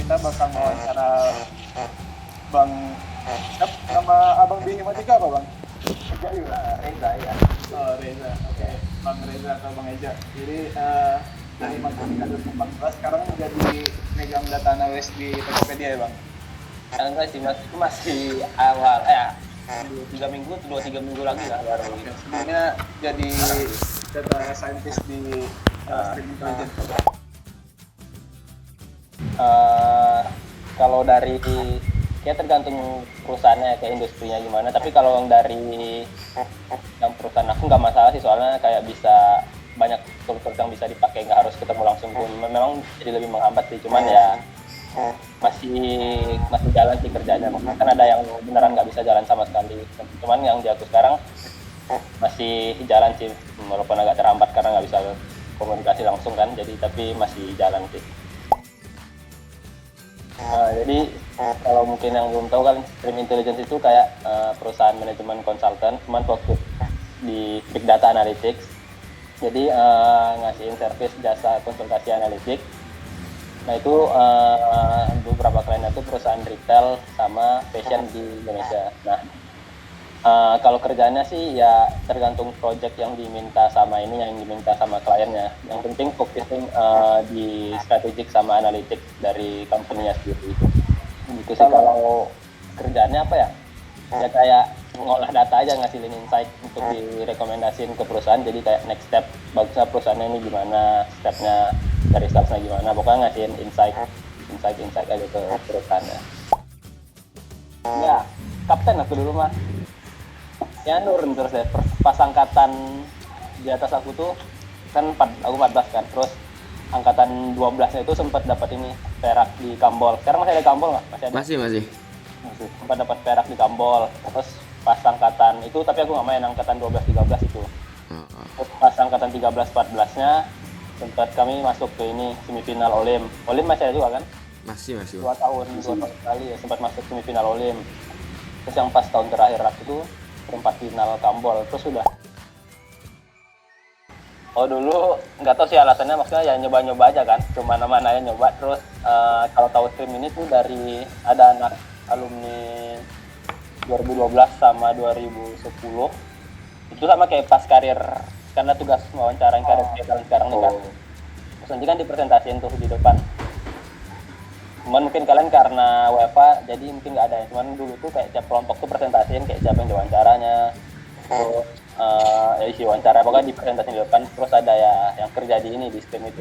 kita bakal wawancara Bang, nama Abang di Himatika apa Bang? Eja juga. Reza ya. Oh Reza, oke. Bang Reza atau Bang Eja. Jadi dari Himatika 2014 sekarang jadi megang data analis di Tokopedia ya Bang? Sekarang saya sih masih awal 2-3 minggu lagi lah baru. Sebelumnya jadi data scientist di Stream Intelligence. Kalau dari kayak tergantung perusahaannya, kayak industrinya gimana. Tapi kalau yang dari yang perusahaan aku nggak masalah sih, soalnya kayak bisa banyak tools yang bisa dipakai, nggak harus ketemu langsung pun. Memang jadi lebih menghambat sih, cuman ya masih jalan sih kerjanya. Kan ada yang beneran nggak bisa jalan sama sekali. Cuman yang di aku sekarang masih jalan sih, walaupun agak terhambat karena nggak bisa komunikasi langsung kan. Jadi tapi masih jalan sih. Jadi kalau mungkin yang belum tahu kan, Stream Intelligence itu kayak perusahaan manajemen konsultan, cuman fokus di big data analytics. Jadi ngasihin service jasa konsultasi analitik. Nah itu beberapa kliennya itu perusahaan retail sama fashion di Indonesia. Nah kalau kerjanya sih ya tergantung project yang diminta sama kliennya. Yang penting fokusnya di strategik sama analitik dari company-nya sendiri. Gitu sih kalau kerjaannya apa ya? Ya kayak ngolah data aja, ngasilin insight untuk direkomendasiin ke perusahaan. Jadi kayak next step bagusnya perusahaannya ini gimana, stepnya dari salesnya gimana. Pokoknya ngasihin insight aja ke perusahaannya. Ya, kapten aku dulu mah. Ya nurun terus ya, pas angkatan di atas aku tuh kan aku 14 kan, terus angkatan 12-nya itu sempat dapat ini perak di Kambol. Sekarang masih ada Kambol nggak? Masih ada? Masih. Sempat dapat perak di Kambol. Terus pas angkatan itu, tapi aku nggak main angkatan 12-13 itu. Terus pas angkatan 13-14-nya sempat kami masuk ke ini semifinal Olim. Olim masih ada juga kan? Masih. 2 tahun sekali ya sempat masuk semifinal Olim. Terus yang pas tahun terakhir aku tuh perempat final Kambol, terus sudah. Oh dulu nggak tahu sih alasannya, maksudnya ya nyoba-nyoba aja kan, cuma mana-mana ya nyoba. Terus kalau tahu stream ini tuh dari ada anak alumni 2012 sama 2010, itu sama kayak pas karir, karena tugas wawancara karir kalian sekarang nih kan. Terus nanti kan dipresentasiin tuh di depan. Cuman mungkin kalian karena WFA jadi mungkin nggak ada ya. Cuman dulu tuh kayak tiap kelompok tuh presentasiin kayak siapa yang wawancaranya, terus isi wawancara, pokoknya dipresentasiin di depan. Terus ada ya yang kerja di ini di stream itu.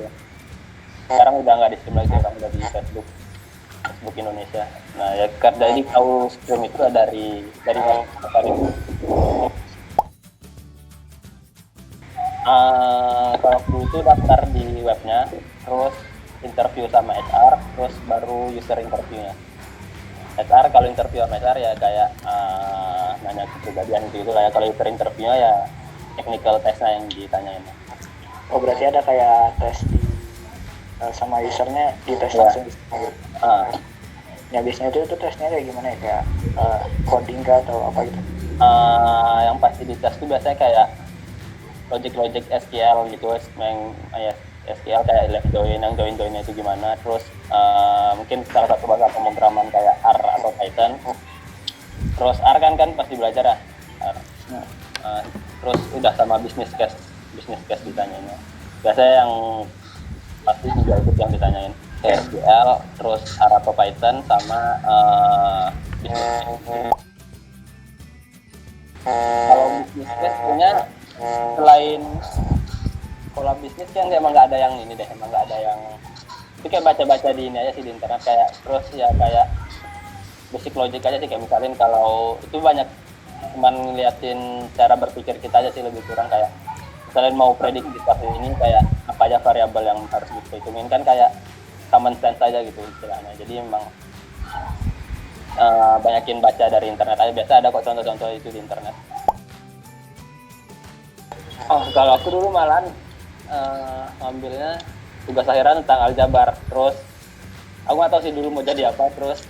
Sekarang udah nggak di stream lagi, sekarang udah di Facebook Indonesia. Nah ya jadi tahu stream itu dari kali. Kalau dulu itu daftar di webnya, terus interview sama HR, terus baru user interviewnya. HR kalau interview sama HR ya kayak nanya kepribadian gitu lah ya. Kalau user interviewnya ya technical testnya yang ditanyain. Oh berarti ada kayak tes di sama usernya di tes langsung. Ya biasanya itu tesnya kayak gimana ya, kayak coding kah atau apa gitu? Yang pasti di tes itu biasanya kayak logic SQL gitu, SQL kayak left join, yang join-joinnya itu gimana. Terus mungkin salah satu bahasa pemrograman kayak R atau Python. Terus R kan pasti belajar ya. Terus udah sama business case ditanyainnya. Biasanya yang pasti juga ikut yang ditanyain SQL, terus R atau Python sama business case. Kalau business case punya selain pola bisnis kan emang nggak ada yang ini deh, emang nggak ada yang itu kayak baca-baca di ini aja sih di internet, kayak terus ya kayak basic logic aja sih, kayak misalnya kalau itu banyak cuman ngeliatin cara berpikir kita aja sih, lebih kurang kayak misalnya mau prediksi seperti ini kayak apa aja variabel yang harus diperhitungin, kan kayak common sense aja gitu istilahnya. Jadi emang banyakin baca dari internet aja, biasa ada kok contoh-contoh itu di internet. Oh kalau aku dulu malahan ambilnya tugas akhiran tentang aljabar, terus aku nggak tahu sih dulu mau jadi apa, terus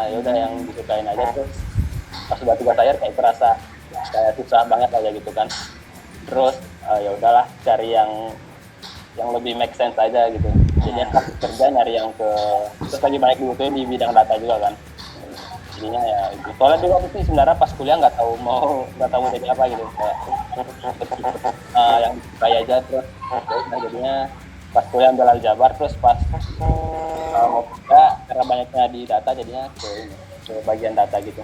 ya udah yang disukain aja. Terus pas udah tugas akhir kayak terasa kayak susah banget aja gitu kan, terus ya udahlah cari yang lebih make sense aja gitu. Jadinya pas kerja nyari yang ke terus lagi banyak dibutuhin di bidang data juga kan. Jadinya ya itu. Soalnya dulu aku sih sebenarnya pas kuliah nggak tahu mau jadi apa gitu, kayak yang kayak aja terus. Nah, jadinya pas kuliah ambil aljabar, terus pas mau kerja karena banyaknya di data jadinya ke bagian data gitu.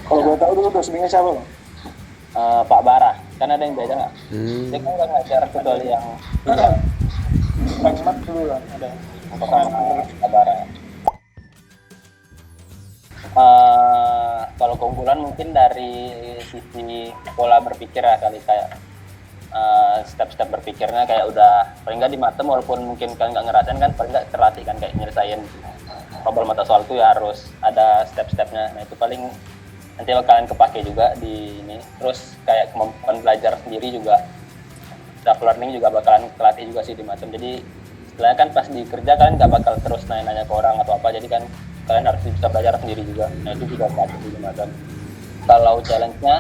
Kalau gue tahu dulu dosennya siapa bang? Pak Bara, kan ada yang beda nggak? Dia kan nggak ngajar kecuali yang Bang Mat dulu kan ada. Pak Bara. Kalau keunggulan mungkin dari sisi pola berpikir ya kali, kayak step-step berpikirnya kayak udah paling nggak di matem, walaupun mungkin kalian nggak ngerasain kan, paling nggak terlatih kan kayak nyelesain problem mata soal itu ya harus ada step-stepnya. Nah itu paling nanti bakalan kepake juga di ini. Terus kayak kemampuan belajar sendiri juga, self learning juga bakalan kelatih juga sih di matem. Jadi setelahnya kan pas di kerja kalian nggak bakal terus nanya-nanya ke orang atau apa, jadi kan kalian harus bisa belajar sendiri juga. Nah itu juga kelatih di matem. Kalau challenge-nya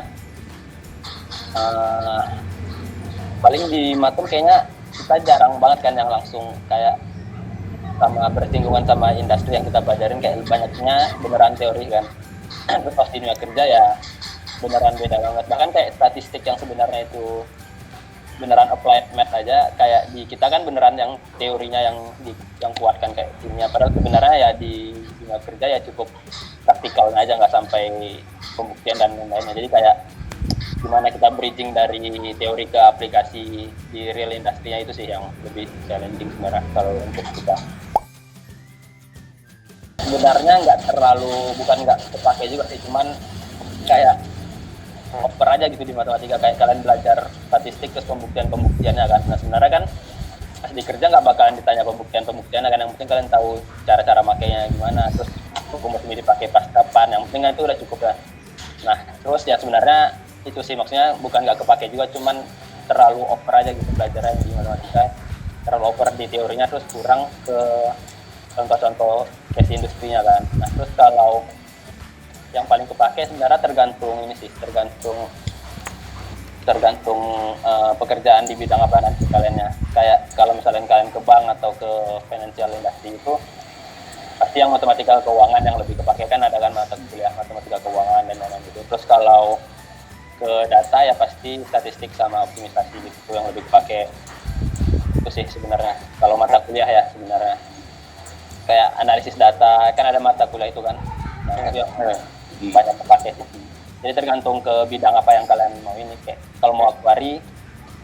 paling di matem kayaknya kita jarang banget kan yang langsung kayak sama bersinggungan sama industri yang kita pelajarin, kayak banyaknya beneran teori kan. Terus pas di dunia kerja ya beneran beda banget, bahkan kayak statistik yang sebenarnya itu beneran applied math aja, kayak di kita kan beneran yang teorinya yang kuat kan kayak kimia, padahal sebenarnya ya di dunia kerja ya cukup praktikalnya aja, nggak sampai pembuktian dan lain-lainnya. Jadi kayak gimana kita bridging dari teori ke aplikasi di real industri-nya, itu sih yang lebih challenging sebenarnya kalau untuk kita. Sebenarnya bukan nggak kepake juga sih, cuman kayak oper aja gitu di matematika, kayak kalian belajar statistik terus pembuktiannya kan. Nah sebenarnya kan pas di kerja nggak bakalan ditanya pembuktiannya kan, yang penting kalian tahu cara-cara makainya gimana, terus rumus ini dipakai pas kapan, yang penting kan itu udah cukup ya. Nah terus ya sebenarnya itu sih maksudnya bukan nggak kepake juga, cuman terlalu oper aja gitu belajarnya di matematika, terlalu oper di teorinya, terus kurang ke contoh-contoh case industrinya kan. Nah terus kalau yang paling kepake sebenarnya tergantung pekerjaan di bidang apa nanti kaliannya. Kayak kalau misalnya kalian ke bank atau ke financial industry itu pasti yang matematika keuangan yang lebih kepake kan, ada kan mata kuliah matematika keuangan dan lain-lain gitu. Terus kalau ke data ya pasti statistik sama optimisasi gitu yang lebih kepake. Itu sih sebenarnya kalau mata kuliah ya sebenarnya. Kayak analisis data kan ada mata kuliah itu kan, nah, itu yang banyak kepake sih. Jadi tergantung ke bidang apa yang kalian mau ini. Kayak kalau mau aktuari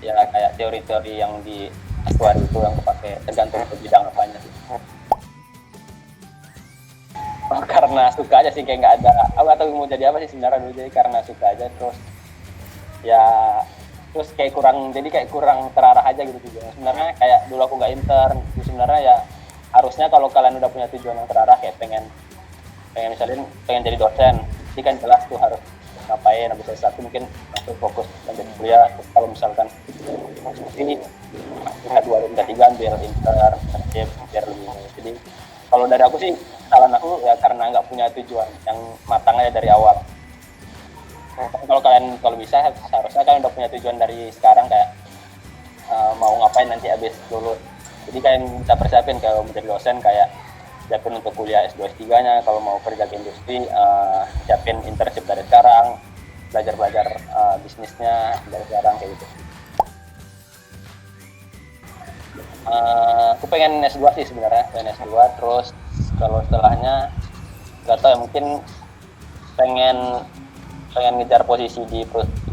ya kayak teori-teori yang di aktuari itu yang kepake, tergantung ke bidang apanya sih. Karena suka aja sih, kayak nggak ada aku atau mau jadi apa sih sebenarnya dulu, jadi karena suka aja, terus kayak kurang terarah aja gitu tujuannya. Sebenarnya kayak dulu aku nggak intern, sebenarnya ya harusnya kalau kalian udah punya tujuan yang terarah, kayak pengen misalnya pengen jadi dosen, jadi kan jelas tuh harus ngapain, habis S1 mungkin langsung fokus lanjut kuliah. Kalau misalkan ini kita 2 dan 3 ambil internship biar lebih. Jadi kalau dari aku sih, saran aku ya karena nggak punya tujuan yang matang aja dari awal. Kalau bisa seharusnya kalian udah punya tujuan dari sekarang, kayak mau ngapain nanti habis lulus. Jadi kalian bisa persiapin kalau menjadi dosen, kayak siapin untuk kuliah S2 S3-nya, kalau mau kerja ke industri siapin internship dari sekarang, belajar bisnisnya dari sekarang kayak gitu. Aku pengen S2 sih sebenarnya, terus kalau setelahnya nggak tahu ya, mungkin pengen ngejar posisi di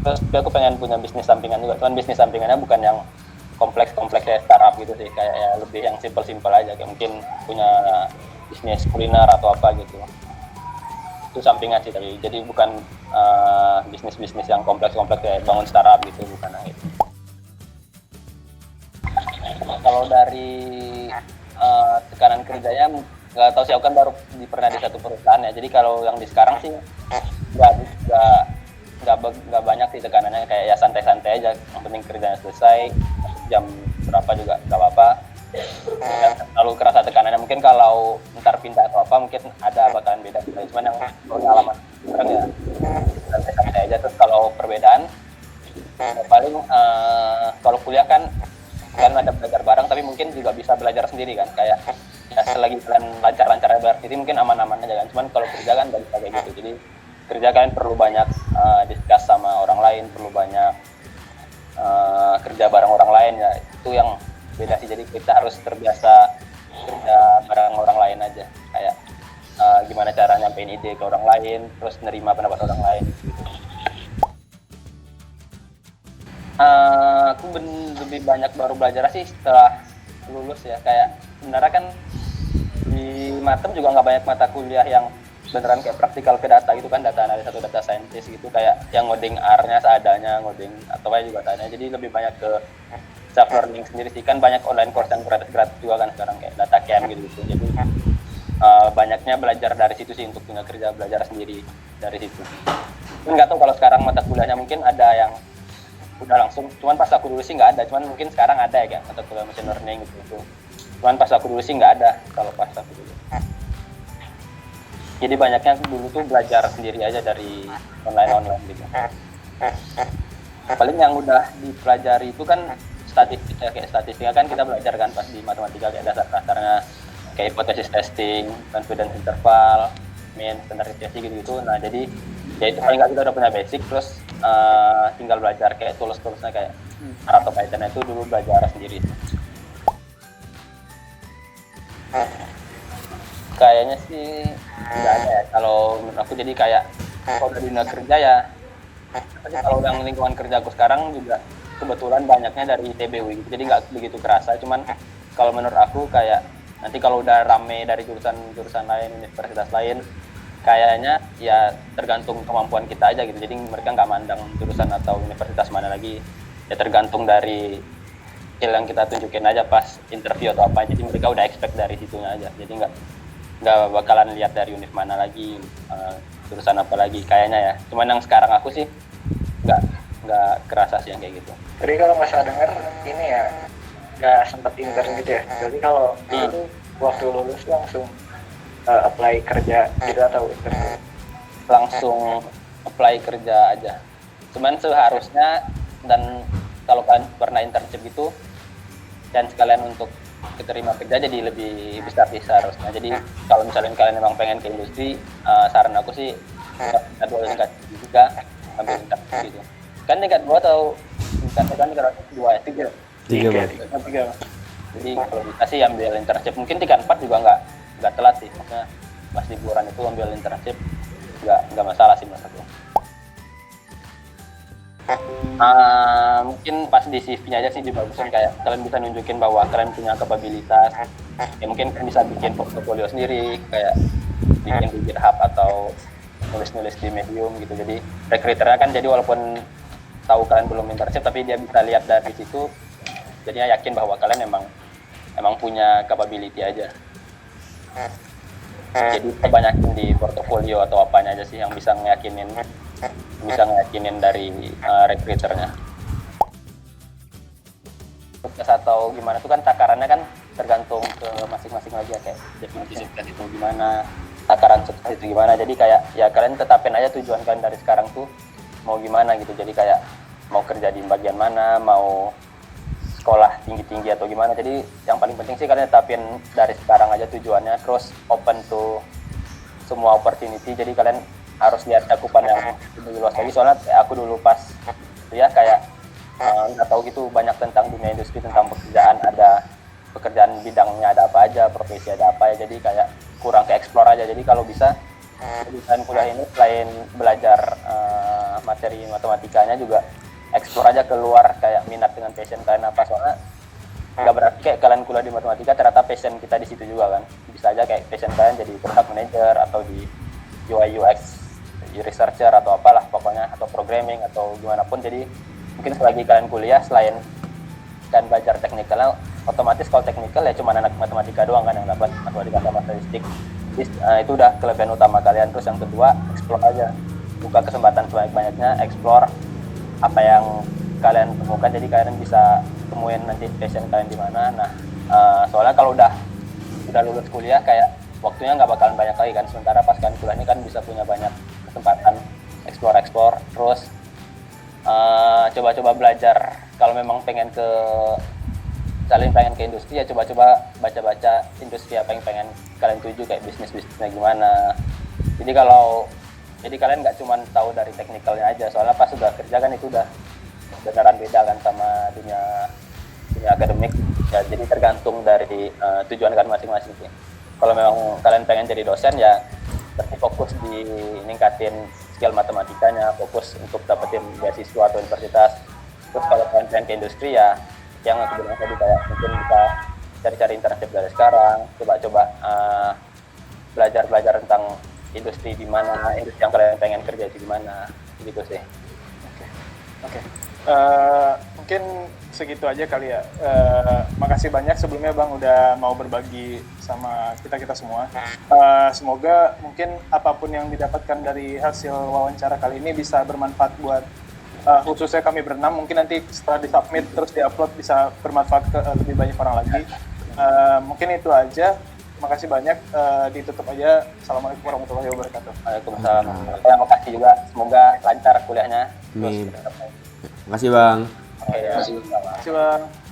terus aku pengen punya bisnis sampingan juga, cuman bisnis sampingannya bukan yang kompleks kayak startup gitu sih, kayak ya lebih yang simple aja, kayak mungkin punya bisnis kuliner atau apa gitu. Itu sampingan sih, tapi jadi bukan bisnis yang kompleks kayak bangun startup gitu, bukan gitu. Kalau dari tekanan kerjanya nggak tahu sih, aku kan baru pernah di satu perusahaan ya, jadi kalau yang di sekarang sih nggak banyak sih tekanannya, kayak ya santai-santai aja, yang penting kerjanya selesai, jam berapa juga nggak apa-apa. Terlalu kerasa tekanannya, mungkin kalau ntar pindah atau apa mungkin bakalan beda, cuman yang pengalaman sekarang ya santai-santai aja. Terus kalau perbedaan paling kalau kuliah kan ada belajar bareng, tapi tapi mungkin juga bisa belajar sendiri kan, kayak ya selagi kalian lancar-lancar belajar sendiri mungkin aman-aman aja kan. Cuman kalau kerja kan nggak bisa kayak gitu. Jadi kerja kalian perlu banyak discuss sama orang lain, perlu banyak kerja bareng orang lain ya, itu yang beda sih. Jadi kita harus terbiasa kerja bareng orang lain aja, kayak gimana cara nyampein ide ke orang lain, terus nerima pendapat orang lain gitu. Aku lebih banyak baru belajar sih setelah lulus ya, kayak sebenarnya kan di Matem juga nggak banyak mata kuliah yang beneran kayak praktikal ke data gitu kan, data analis atau data scientist gitu, kayak yang ngoding R-nya seadanya, ngoding atau kayak juga seadanya. Jadi lebih banyak ke self learning sendiri sih, kan banyak online course yang gratis juga kan sekarang kayak data camp gitu. Jadi banyaknya belajar dari situ sih, untuk dunia kerja belajar sendiri dari situ. Nggak tahu kalau sekarang mata kuliahnya mungkin ada yang udah langsung, cuman pas aku dulu sih nggak ada, cuman mungkin sekarang ada ya kayak mata kuliah machine learning gitu. Cuman pas aku dulu sih nggak ada kalau pas aku dulu. Jadi banyaknya dulu tuh belajar sendiri aja dari online gitu. Paling yang udah dipelajari itu kan statistika kan kita belajar kan pas di matematika, kayak dasar-dasarnya kayak hipotesis testing, confidence interval, mean, standardisasi gitu-gitu. Nah jadi ya itu paling nggak kita udah punya basic, terus tinggal belajar kayak tools-toolsnya kayak R atau Python itu dulu belajar sendiri. Kayaknya sih nggak ada ya kalau menurut aku. Jadi kayak kalau udah di dunia kerja ya, tapi kalau yang lingkungan kerja aku sekarang juga kebetulan banyaknya dari TBU gitu, jadi nggak begitu kerasa. Cuman kalau menurut aku kayak nanti kalau udah rame dari jurusan lain, universitas lain, kayaknya ya tergantung kemampuan kita aja gitu. Jadi mereka nggak mandang jurusan atau universitas mana lagi, ya tergantung dari skill yang kita tunjukin aja pas interview atau apa. Jadi mereka udah expect dari situnya aja, jadi nggak bakalan lihat dari univ mana lagi, jurusan apa lagi kayaknya ya. Cuman yang sekarang aku sih nggak kerasa sih yang kayak gitu. Jadi kalau nggak salah dengar ini ya nggak sempat intern gitu ya. Jadi kalau itu waktu lulus langsung apply kerja gitu atau intern? Langsung apply kerja aja. Cuman seharusnya, dan kalau kalian pernah internship gitu dan sekalian untuk keterima kerja jadi lebih besar sih seharusnya. Jadi kalau misalnya kalian memang pengen ke industri, saran aku sih tingkat 2 tingkat 3 ambil internship gitu. Kan tingkat 2 atau tingkat 2 ya? 3. Jadi kalau bisa sih ambil internship. Mungkin tingkat 4 juga nggak telat sih, maksudnya pas liburan itu ambil internship nggak masalah sih menurut aku. Mungkin pas di CV-nya aja sih dibagusin, kayak kalian bisa nunjukin bahwa kalian punya kapabilitas. Ya mungkin kalian bisa bikin portfolio sendiri, kayak bikin di GitHub atau nulis-nulis di Medium gitu. Jadi recruiternya kan jadi walaupun tahu kalian belum internship, tapi dia bisa lihat dari situ, jadinya yakin bahwa kalian emang punya capability aja. Jadi kebanyakan di portofolio atau apanya aja sih yang bisa ngeyakinin dari recruiternya. Sukses atau gimana itu kan takarannya kan tergantung ke masing-masing lagi ya, kayak definisi sukses itu gimana, takaran sukses itu gimana. Jadi kayak ya kalian tetapin aja tujuan kalian dari sekarang tuh mau gimana gitu. Jadi kayak mau kerja di bagian mana, mau sekolah tinggi-tinggi atau gimana. Jadi yang paling penting sih kalian tetapin dari sekarang aja tujuannya, terus open to semua opportunity. Jadi kalian harus lihat cakupan yang lebih luas lagi. Soalnya aku dulu pas ya kayak nggak tahu gitu banyak tentang dunia industri, tentang pekerjaan, ada pekerjaan bidangnya ada apa aja, profesi ada apa ya. Jadi kayak kurang ke explore aja. Jadi kalau bisa kalian kuliah ini selain belajar materi matematikanya juga explore aja keluar, kayak minat dengan passion kalian apa. Soalnya nggak berarti kayak kalian kuliah di matematika ternyata passion kita di situ juga kan. Bisa aja kayak passion kalian jadi product manager atau di UI UX researcher atau apalah pokoknya, atau programming atau gimana pun. Jadi mungkin selagi kalian kuliah, selain kalian belajar teknikalnya, otomatis kalau teknikal ya cuma anak matematika doang kan yang dapat, matematika sama statistik. Jadi, itu udah kelebihan utama kalian. Terus yang kedua, explore aja, buka kesempatan sebanyak-banyaknya, explore apa yang kalian temukan. Jadi kalian bisa temuin nanti passion kalian di mana. Nah, soalnya kalau udah lulus kuliah kayak waktunya nggak bakalan banyak lagi kan. Sementara pas kalian kuliah ini kan bisa punya banyak kesempatan explore. Terus coba-coba belajar kalau memang pengen ke saling pengen ke industri, ya coba-coba baca-baca industri apa yang pengen kalian tuju, kayak bisnisnya gimana. Jadi kalian nggak cuma tahu dari teknikalnya aja, soalnya pas sudah kerja kan itu udah beneran beda kan sama dunia akademik ya. Jadi tergantung dari tujuan kalian masing-masing sih. Kalau memang kalian pengen jadi dosen ya berarti fokus di ningkatin skill matematikanya, fokus untuk dapetin beasiswa atau universitas. Terus kalau kalian pengen ke industri ya yang aku bilang tadi, kayak mungkin kita cari-cari internship dari sekarang, coba-coba belajar tentang industri di mana, industri yang kalian pengen kerja itu di mana, gitu sih. Oke. Mungkin segitu aja kali ya. Makasih banyak sebelumnya Bang udah mau berbagi sama kita semua. Semoga mungkin apapun yang didapatkan dari hasil wawancara kali ini bisa bermanfaat buat khususnya kami berenam. Mungkin nanti setelah disubmit terus diupload bisa bermanfaat ke lebih banyak orang lagi. Mungkin itu aja. Makasih banyak. Ditutup aja. Assalamualaikum warahmatullahi wabarakatuh. Waalaikumsalam. Terima kasih juga. Semoga lancar kuliahnya. Amin. Makasih Bang. Oke, ya. Terima kasih Bang.